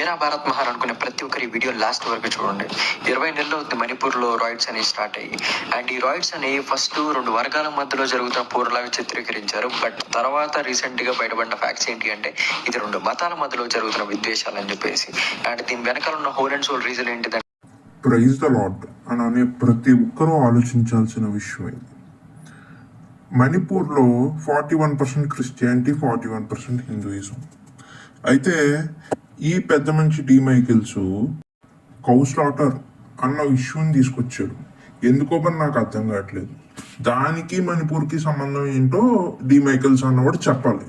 మేరా భారత్ మహాన్ అనుకునే ప్రతి ఒక్కరి వీడియో లాస్ట్ వరకు చూడండి. 20 నెలలు అవుతుంది మణిపూర్లో రాయిట్స్ అనేవి స్టార్ట్ అయ్యి. అండ్ ఈ రాయిట్స్ అనేవి ఫస్ట్ 2 వర్గాల మధ్యలో జరుగుతున్న పోరులాగా చిత్రీకరించారు. బట్ తర్వాత రీసెంట్గా బయటపడిన ఫ్యాక్ట్స్ ఏంటి అంటే ఇది 2 మతాల మధ్యలో జరుగుతున్న విద్వేషాలు అని చెప్పేసి. అండ్ దీని వెనకాల ఉన్న హోల్ అండ్ సోల్ రీజన్ ఏంటిదంటే ప్రైజ్ ద లార్డ్ అని అనే ప్రతి ఒక్కరూ ఆలోచించాల్సిన విషయం ఇది. మణిపూర్లో 41% క్రిస్టియానిటీ, 41% హిందూయిజం. అయితే ఈ పెద్ద మనిషి డి మైకెల్స్ కౌ స్లాటర్ అన్న ఇష్యూని తీసుకొచ్చాడు. ఎందుకో మరి నాకు అర్థం కావట్లేదు. దానికి మణిపూర్కి సంబంధం ఏంటో డి మైకెల్స్ అన్నవాడు చెప్పాలి.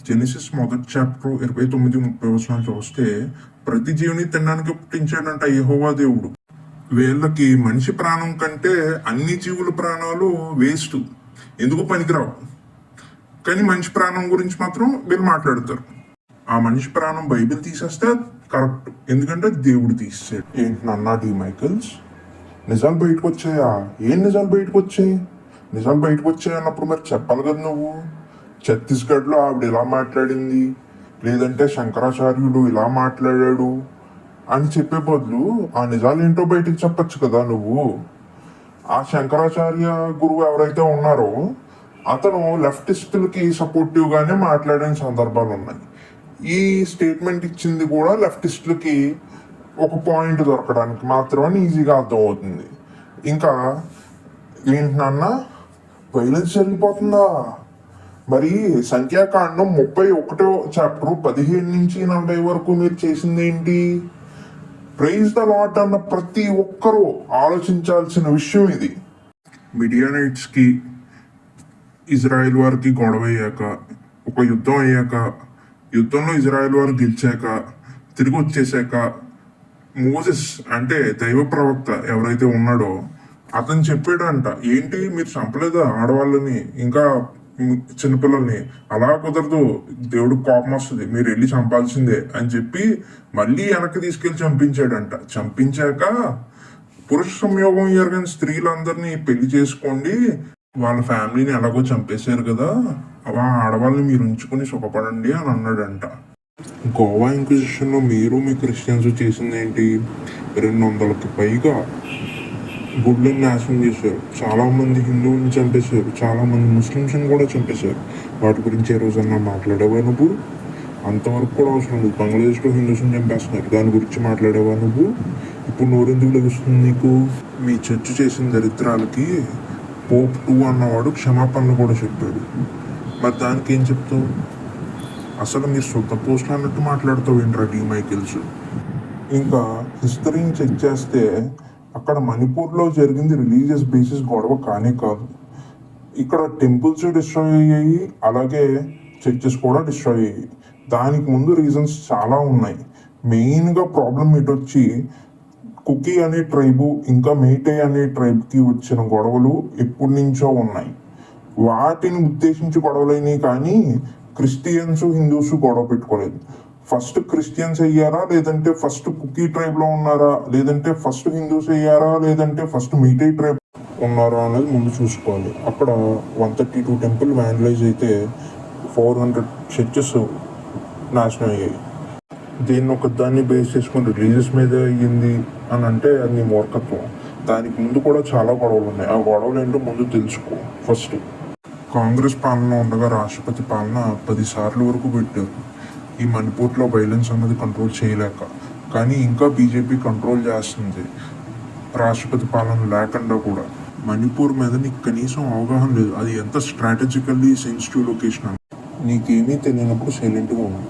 జెనిసిస్ మొదటి చాప్టర్ 29-30 చూస్తే ప్రతి జీవిని తినడానికి పుట్టించాడంట యెహోవా దేవుడు. వీళ్ళకి మనిషి ప్రాణం కంటే అన్ని జీవుల ప్రాణాలు వేస్ట్, ఎందుకు పనికిరావు. కానీ మనిషి ప్రాణం గురించి మాత్రం వీళ్ళు మాట్లాడతారు. ఆ మనిషి ప్రాణం బైబిల్ తీసేస్తే కరెక్ట్, ఎందుకంటే దేవుడు తీసేసాడు. ఏంటి నన్నా డి మైకెల్స్, నిజాలు బయటకు వచ్చాయా? ఏం నిజాలు బయటకు వచ్చాయి? నిజాలు బయటకు వచ్చాయి అన్నప్పుడు మరి చెప్పాలి కదా నువ్వు. ఛత్తీస్గఢ్లో ఆవిడ ఇలా మాట్లాడింది, లేదంటే శంకరాచార్యుడు ఇలా మాట్లాడాడు అని చెప్పే బదులు ఆ నిజాలు ఏంటో బయటకు చెప్పచ్చు కదా నువ్వు. ఆ శంకరాచార్య గురువు ఎవరైతే ఉన్నారో అతను లెఫ్టిస్టులకి సపోర్టివ్గానే మాట్లాడిన సందర్భాలు ఉన్నాయి. ఈ స్టేట్మెంట్ ఇచ్చింది కూడా లెఫ్టిస్టులకి ఒక పాయింట్ దొరకడానికి మాత్రమే ఈజీగా అర్థమవుతుంది. ఇంకా ఏంటన్నా వైలెన్స్ జరిగిపోతుందా? మరి సంఖ్యాకాండం 31వ చాప్టర్ 15-40 వరకు మీరు చేసింది ఏంటి? ప్రైజ్ ద లార్డ్ అన్న ప్రతి ఒక్కరూ ఆలోచించాల్సిన విషయం ఇది. మిడియానైట్స్కి ఇజ్రాయెల్ వారికి గొడవ అయ్యాక, ఒక యుద్ధం అయ్యాక, యుద్ధంలో ఇజ్రాయెల్ వారు గెలిచాక, తిరిగి వచ్చేసాక మోసెస్ అంటే దైవ ప్రవక్త ఎవరైతే ఉన్నాడో అతను చెప్పాడంట, ఏంటి మీరు చంపలేదా ఆడవాళ్ళని ఇంకా చిన్నపిల్లల్ని? అలా కుదరదు, దేవుడు కోపం వస్తుంది, మీరు వెళ్ళి చంపాల్సిందే అని చెప్పి మళ్ళీ వెనక్కి తీసుకెళ్లి చంపించాడంట. చంపించాక పురుష సంయోగం ఎరగని స్త్రీలందరినీ పెళ్లి చేసుకోండి, వాళ్ళ ఫ్యామిలీని ఎలాగో చంపేశారు కదా, అలా ఆడవాళ్ళని మీరు ఉంచుకుని సుఖపడండి అని అన్నాడంట. గోవా ఇంక్విజిషన్లో మీరు మీ క్రిస్టియన్స్ చేసింది ఏంటి? 200కి పైగా గుడ్లను నాశనం చేశారు. చాలామంది హిందువుని చంపేశారు, చాలామంది ముస్లిమ్స్ని కూడా చంపేశారు. వాటి గురించి ఏ రోజన్నా మాట్లాడేవా నువ్వు? అంతవరకు కూడా అవసరం లేదు. బంగ్లాదేశ్లో హిందూస్ని చంపేస్తున్నారు, దాని గురించి మాట్లాడేవా నువ్వు? ఇప్పుడు నోరెందుకు లభిస్తుంది నీకు? మీ చర్చ్ చేసిన దరిద్రాలకి పోప్ 2 అన్నవాడు క్షమాపణలు కూడా చెప్పాడు. మరి దానికి ఏం చెప్తావు? అసలు మీరు సొంత పోస్టులు అన్నట్టు మాట్లాడుతావు ఏంట్రా డి మైకెల్స్? ఇంకా హిస్టరీని చెక్ చేస్తే అక్కడ మణిపూర్లో జరిగింది రిలీజియస్ బేసిస్ గొడవ కానే కాదు. ఇక్కడ టెంపుల్స్ డిస్ట్రాయ్ అయ్యాయి, అలాగే చర్చెస్ కూడా డిస్ట్రాయ్ అయ్యాయి. దానికి ముందు రీజన్స్ చాలా ఉన్నాయి. మెయిన్గా ప్రాబ్లం ఇటొచ్చి కుకీ అనే ట్రైబు ఇంకా మేటే అనే ట్రైబ్కి వచ్చిన గొడవలు ఎప్పటి నుంచో ఉన్నాయి. వాటిని ఉద్దేశించి గొడవలైనవి కానీ క్రిస్టియన్స్ హిందూస్ గొడవ పెట్టుకోలేదు. ఫస్ట్ క్రిస్టియన్స్ అయ్యారా, లేదంటే ఫస్ట్ కుకీ ట్రైబ్లో ఉన్నారా, లేదంటే ఫస్ట్ హిందూస్ అయ్యారా, లేదంటే ఫస్ట్ మేటే ట్రైబ్ ఉన్నారా అనేది ముందు చూసుకోవాలి. అక్కడ 132 టెంపుల్ వ్యాండలైజ్ అయితే 400 చర్చెస్ నాశనం అయ్యాయి. దీన్ని ఒకదాన్ని బేస్ చేసుకుని రిలీజియస్ మీద అయ్యింది అని అంటే అది మూర్ఖత్వం. దానికి ముందు కూడా చాలా గొడవలు ఉన్నాయి. ఆ గొడవలు ఏంటో ముందు తెలుసుకో. ఫస్ట్ కాంగ్రెస్ పాలన ఉండగా రాష్ట్రపతి పాలన 10 సార్లు వరకు పెట్టారు ఈ మణిపూర్లో వైలెన్స్ అన్నది కంట్రోల్ చేయలేక. కానీ ఇంకా బీజేపీ కంట్రోల్ చేస్తుంది రాష్ట్రపతి పాలన లేకుండా కూడా. మణిపూర్ మీద నీకు కనీసం అవగాహన లేదు, అది ఎంత స్ట్రాటజికల్లీ సెన్సిటివ్ లొకేషన్ అని. నీకేమీ తెలియనప్పుడు సైలెంట్గా ఉంది.